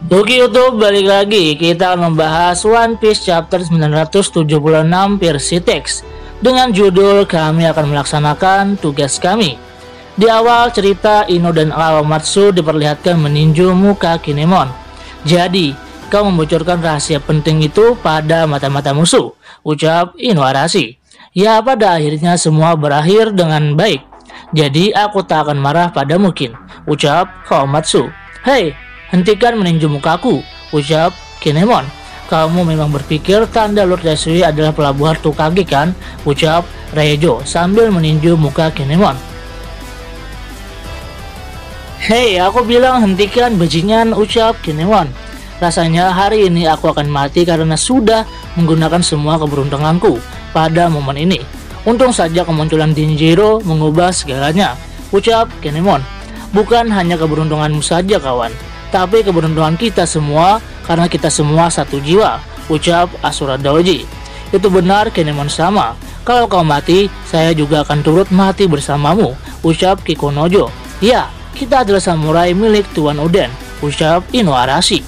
Oke YouTube, balik lagi. Kita akan membahas One Piece chapter 976 versi teks dengan judul Kami akan melaksanakan tugas kami. Di awal cerita, Ino dan Kawamatsu diperlihatkan meninju muka Kinemon. Jadi, kau membocorkan rahasia penting itu pada mata-mata musuh, ucap Ino Arashi. Ya, pada akhirnya semua berakhir dengan baik. Jadi aku tak akan marah padamu, Kin, ucap Kawamatsu. Hei, hentikan meninju mukaku, ucap Kinemon. Kamu memang berpikir tanda Lord Yasui adalah pelabuhan Tukage kan, ucap Reijo sambil meninju muka Kinemon. Hei, aku bilang hentikan bajingan, ucap Kinemon. Rasanya hari ini aku akan mati karena sudah menggunakan semua keberuntunganku pada momen ini. Untung saja kemunculan Denjiro mengubah segalanya, ucap Kinemon. Bukan hanya keberuntunganmu saja kawan, tapi keberuntungan kita semua karena kita semua satu jiwa, ucap Asura Doji. Itu benar Kinemon sama. Kalau kau mati, saya juga akan turut mati bersamamu, ucap Kikunojo. Ya, kita adalah samurai milik Tuan Oden, ucap Ino Arashi.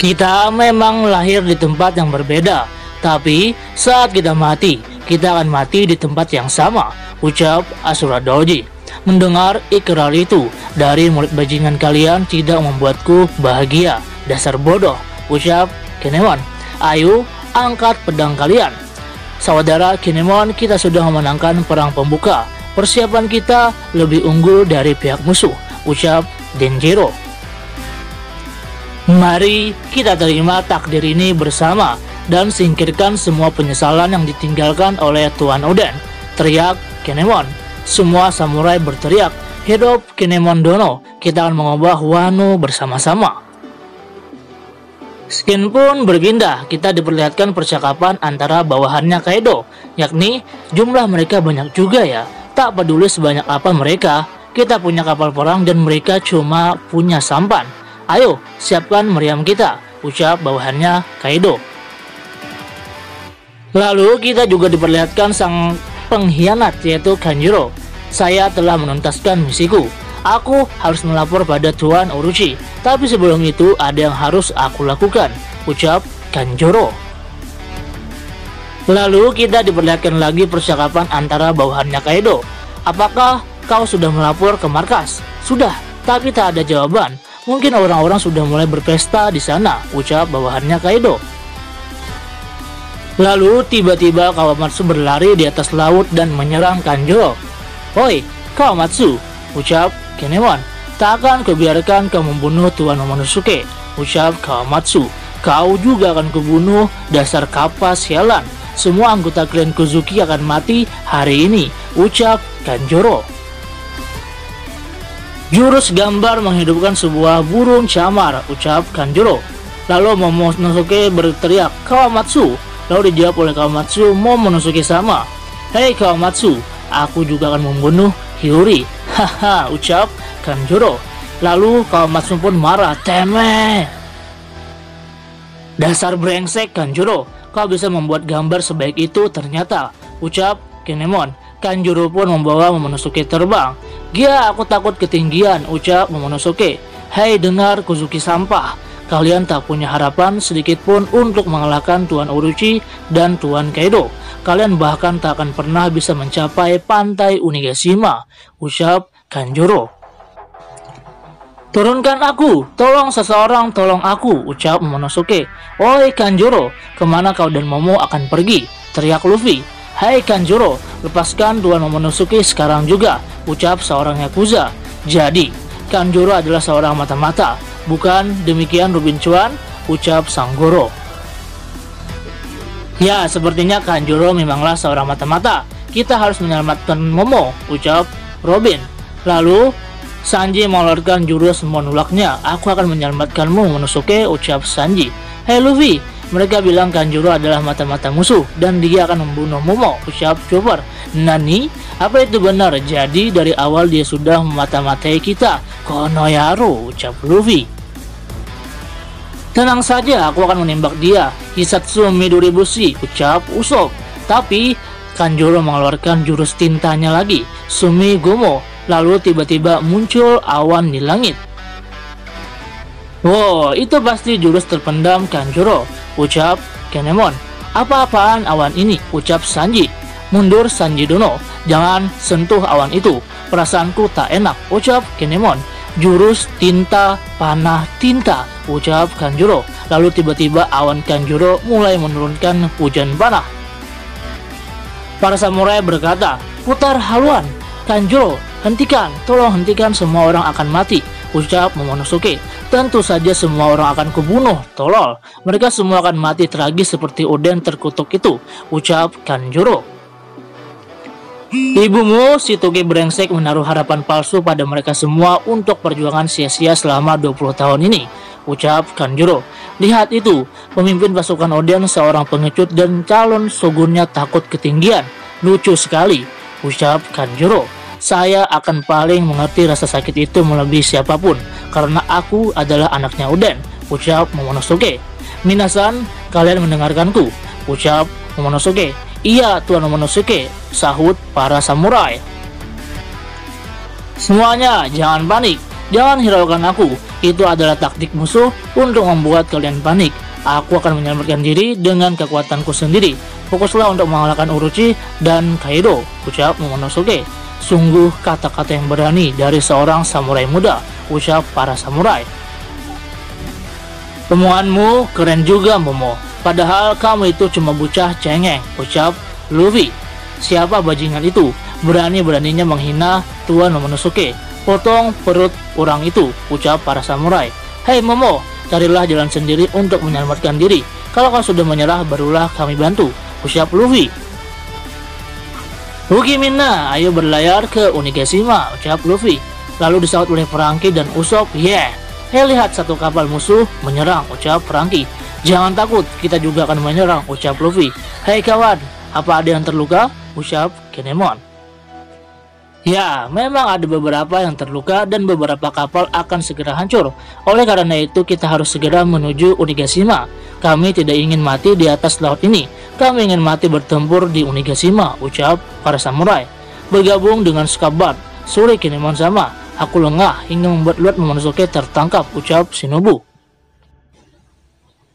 Kita memang lahir di tempat yang berbeda, tapi saat kita mati, kita akan mati di tempat yang sama, ucap Asura Doji. Mendengar ikrar itu dari mulut bajingan kalian tidak membuatku bahagia. Dasar bodoh, ucap Kinemon. Ayo, angkat pedang kalian. Saudara Kinemon, kita sudah memenangkan perang pembuka. Persiapan kita lebih unggul dari pihak musuh, ucap Denjiro. Mari kita terima takdir ini bersama dan singkirkan semua penyesalan yang ditinggalkan oleh Tuan Oden, teriak Kinemon. Semua samurai berteriak, hidup Kinemon Dono, kita akan mengubah Wano bersama-sama. Skin pun berpindah, kita diperlihatkan percakapan antara bawahannya Kaido, yakni jumlah mereka banyak juga ya, tak peduli sebanyak apa mereka, kita punya kapal perang dan mereka cuma punya sampan. Ayo, siapkan meriam kita, ucap bawahannya Kaido. Lalu kita juga diperlihatkan sang pengkhianat yaitu Kanjuro. Saya telah menuntaskan misiku. Aku harus melapor pada Tuan Orochi. Tapi sebelum itu ada yang harus aku lakukan, ucap Kanjuro. Lalu kita diperlihatkan lagi percakapan antara bawahannya Kaido. Apakah kau sudah melapor ke markas? Sudah, tapi tak ada jawaban. Mungkin orang-orang sudah mulai berpesta di sana, ucap bawahannya Kaido. Lalu tiba-tiba Kawamatsu berlari di atas laut dan menyerang Kanjuro. Hoi, Kawamatsu, ucap Kinemon. Tak akan kubiarkan kau membunuh Tuan Momonosuke, ucap Kawamatsu. Kau juga akan kubunuh, dasar kapas sialan. Semua anggota klan Kozuki akan mati hari ini, ucap Kanjuro. Jurus gambar menghidupkan sebuah burung camar, ucap Kanjuro. Lalu Momonosuke berteriak, Kawamatsu. Lalu dijawab oleh Kawamatsu, Momonosuke sama. Hei Kawamatsu, aku juga akan membunuh Hiyori. Haha, ucap Kanjuro. Lalu Kawamatsu pun marah, temeh. Dasar brengsek Kanjuro, kau bisa membuat gambar sebaik itu ternyata, ucap Kinemon. Kanjuro pun membawa Momonosuke terbang. Gia, aku takut ketinggian, ucap Momonosuke. Hei dengar Kozuki sampah. Kalian tak punya harapan sedikit pun untuk mengalahkan Tuan Orochi dan Tuan Kaido. Kalian bahkan tak akan pernah bisa mencapai pantai Onigashima, ucap Kanjuro. Turunkan aku, tolong seseorang tolong aku, ucap Momonosuke. Oi Kanjuro, kemana kau dan Momo akan pergi? Teriak Luffy. Hai Kanjuro, lepaskan Tuan Momonosuke sekarang juga, ucap seorang Yakuza. Jadi, Kanjuro adalah seorang mata-mata. Bukan demikian Robin Chuan, ucap sang guru. Ya, sepertinya Kanjuro memanglah seorang mata-mata. Kita harus menyelamatkan Momo, ucap Robin. Lalu, Sanji mengeluarkan jurus monolaknya. Aku akan menyelamatkanmu, Momonosuke, ucap Sanji. Hei Luffy, mereka bilang Kanjuro adalah mata-mata musuh dan dia akan membunuh Momo, ucap Chopper. Nani? Apa itu benar? Jadi dari awal dia sudah memata-matai kita. Konoyaro, ucap Luffy. Tenang saja, aku akan menembak dia. Hisatsu Midoribushi, ucap Usopp. Tapi Kanjuro mengeluarkan jurus tintanya lagi, Sumi Gomo. Lalu tiba-tiba muncul awan di langit. Wow, itu pasti jurus terpendam Kanjuro, ucap Kinemon. Apa-apaan awan ini, ucap Sanji. Mundur Sanji Dono, jangan sentuh awan itu. Perasaanku tak enak, ucap Kinemon. Jurus tinta, panah, tinta, ucap Kanjuro. Lalu tiba-tiba awan Kanjuro mulai menurunkan hujan panah. Para samurai berkata, putar haluan, Kanjuro, hentikan, tolong hentikan, semua orang akan mati, ucap Momonosuke. Tentu saja semua orang akan kubunuh, tolol. Mereka semua akan mati tragis seperti Oden terkutuk itu, ucap Kanjuro. Ibumu, si Toge brengsek, menaruh harapan palsu pada mereka semua untuk perjuangan sia-sia selama 20 tahun ini, ucap Kanjuro. Lihat itu, pemimpin pasukan Oden seorang pengecut dan calon shogunnya takut ketinggian. Lucu sekali, ucap Kanjuro. Saya akan paling mengerti rasa sakit itu melebihi siapapun, karena aku adalah anaknya Oden, ucap Momonosuke. Minasan, kalian mendengarkanku, ucap Momonosuke. Iya, Tuan Momonosuke, sahut para samurai. Semuanya, jangan panik, jangan hiraukan aku. Itu adalah taktik musuh untuk membuat kalian panik. Aku akan menyelamatkan diri dengan kekuatanku sendiri. Fokuslah untuk mengalahkan Orochi dan Kaido, ucap Momonosuke. Sungguh kata-kata yang berani dari seorang samurai muda, ucap para samurai. Omonganmu keren juga, Momo. Padahal kamu itu cuma bocah cengeng, ucap Luffy. Siapa bajingan itu? Berani-beraninya menghina Tuan Momonosuke. Potong perut orang itu, ucap para samurai. Hei Momo, carilah jalan sendiri untuk menyelamatkan diri. Kalau kau sudah menyerah, barulah kami bantu, ucap Luffy. Uki Minna, ayo berlayar ke Onigashima, ucap Luffy. Lalu disaut oleh Franky dan Usopp, yeah. Hei, lihat satu kapal musuh menyerang, ucap Franky. Jangan takut, kita juga akan menyerang, ucap Luffy. Hei kawan, apa ada yang terluka? Ucap Kinemon. Ya, memang ada beberapa yang terluka dan beberapa kapal akan segera hancur. Oleh karena itu kita harus segera menuju Onigashima. Kami tidak ingin mati di atas laut ini. Kami ingin mati bertempur di Onigashima, ucap para samurai. Bergabung dengan Scabbard, sore Kinemon sama. Aku lengah hingga membuat Lord Momonosuke tertangkap, ucap Shinobu.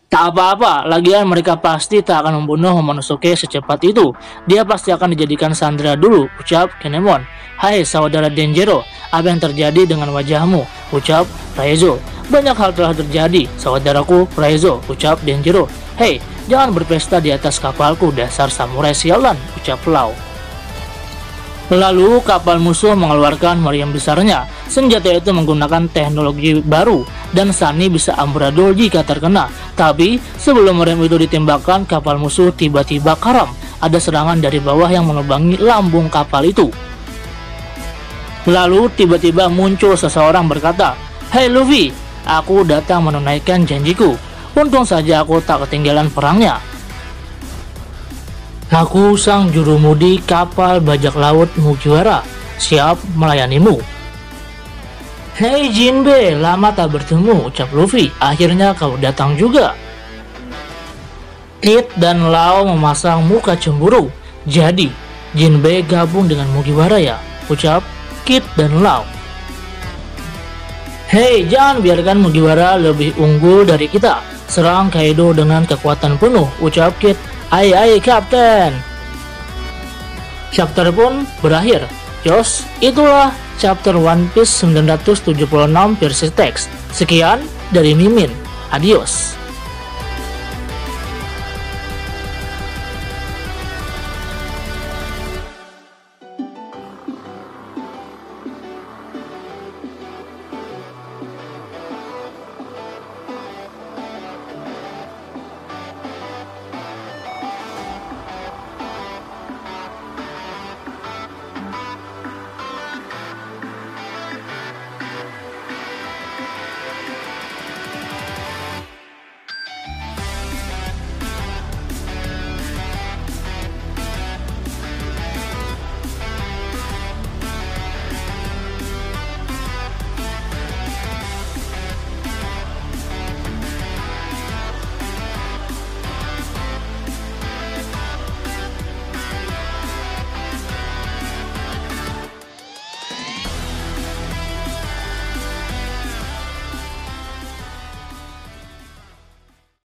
Tak apa-apa, lagian mereka pasti tak akan membunuh Momonosuke secepat itu. Dia pasti akan dijadikan sandera dulu, ucap Kinemon. Hai saudara Denjiro, apa yang terjadi dengan wajahmu? Ucap Raizo. Banyak hal telah terjadi, saudaraku Raizo, ucap Denjiro. Hei, jangan berpesta di atas kapalku, dasar samurai sialan, ucap Lau. Lalu kapal musuh mengeluarkan meriam besarnya. Senjata itu menggunakan teknologi baru dan Sunny bisa amburadul jika terkena. Tapi sebelum meriam itu ditembakkan, kapal musuh tiba-tiba karam. Ada serangan dari bawah yang melubangi lambung kapal itu. Lalu tiba-tiba muncul seseorang berkata, Hei Luffy, aku datang menunaikan janjiku. Untung saja aku tak ketinggalan perangnya. Aku sang jurumudi kapal bajak laut Mugiwara, siap melayanimu. Hei Jinbe, lama tak bertemu, ucap Luffy. Akhirnya kau datang juga. Kid dan Lau memasang muka cemburu. Jadi, Jinbe gabung dengan Mugiwara ya, ucap Kid dan Lau. Hei, jangan biarkan Mugiwara lebih unggul dari kita. Serang Kaido dengan kekuatan penuh, ucap Kid. Ai Kapten. Chapter pun berakhir. Yos, itulah chapter One Piece 976 versi teks. Sekian dari Mimin. Adios.